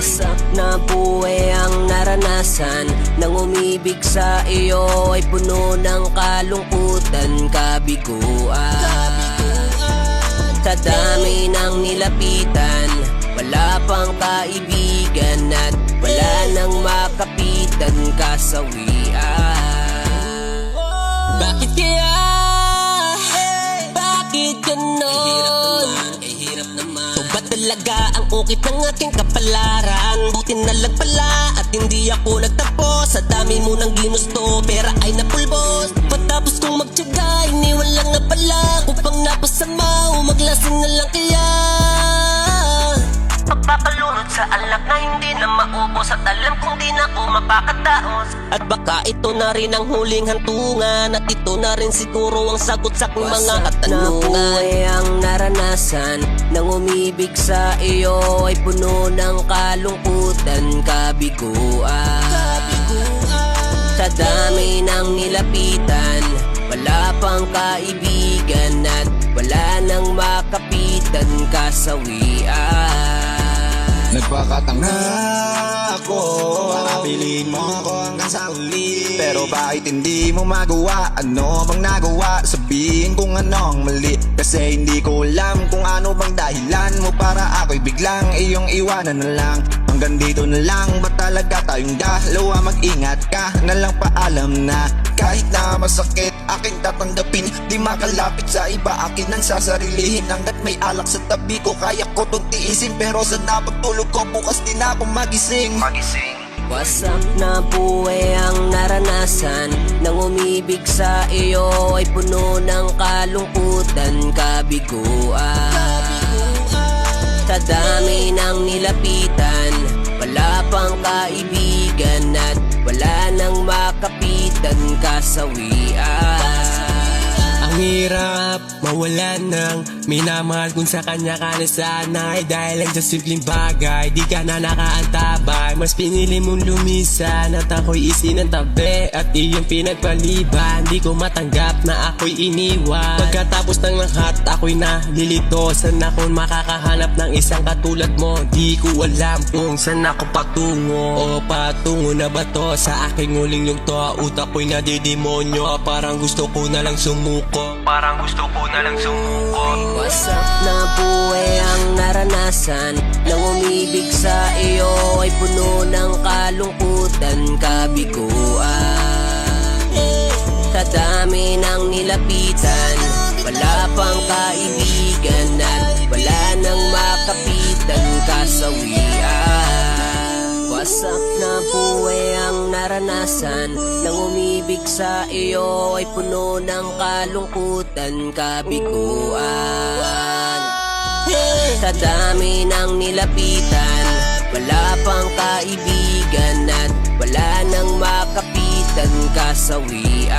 Wasak na buhay ang naranasan nang umibig sa iyo ay puno ng kalungkutan, kabiguan. Sa dami ng nilapitan, wala pang kaibigan at wala nang makapitan, kasawian. Bakit kaya? Bakit ganon? Hirap naman. Ito ba talaga ang ukit ng aking kapalaran? Buti na lang pala at hindi ako nagtapos. Sa dami mo nang ginusto, pera ay napulbos. Patapos kong magtyaga, iniwan lang na pala. Upang napasama o maglasing na lang kaya. Pagpapalunod sa alak na hindi na maubos, at alam kong di na ako mapakadaos. At baka ito na rin ang huling hantungan, at ito na rin siguro ang sagot sa aking mga katanungan. Buhay ang naranasan nang umibig sa iyo ay puno ng kalungkutan, kabiguan. Sa dami ng nilapitan, wala pang kaibigan at wala nang makapitan, kasawian. Nagpakatanga ako para bilhin mo ako hanggang sa uli. Pero bakit hindi mo magawa? Ano bang nagawa? Sabihin kung ano ang mali. Kasi hindi ko alam kung ano bang dahilan mo para ako'y biglang iyong iwanan na lang. Hanggang dito na lang, ba talaga tayong dalawa? Mag-ingat ka na lang, paalam na. Kahit na masakit, aking tatanggapin. Di makalapit sa iba, akin ang sasarilihin. Hanggat may alak sa tabi ko, kaya ko itong tiisin. Pero sa napagtulog ko, bukas din ako magising. Wasak na buhay ang naranasan nang umibig sa iyo ay puno ng kalungkutan, kabiguan. Sa dami ng nilapitan, wala pang kaibigan at wala nang makapitan, kasawian. Ang hirap mawalan ng minamahal kung sa kanya ka na sanay. Dahil lang sa simpleng bagay, di ka na nakaantabay. Mas pinili mong lumisan at ako'y isinantabi. At iyong pinagpaliban, di ko matanggap na ako'y iniwan. Pagkatapos ng lahat, ako'y nalilito. Saan ako makakahanap ng isang katulad mo? Di ko alam kung saan ako patungo. O patungo na ba to sa aking huling yugto? Utak ko'y nadidemonyo, parang gusto ko na lang sumuko. Wasak na buhay ang naranasan nang umibig sa iyo ay puno ng kalungkutan, kabiguan. Sa dami ng nilapitan, wala pang kaibigan at wala nang makapitan, kasawian. Wasak na buhay ang naranasan nang umibig sa iyo ay puno ng kalungkutan, kabiguan. Sa dami ng nilapitan, wala pang kaibigan at wala nang makapitan, kasawian.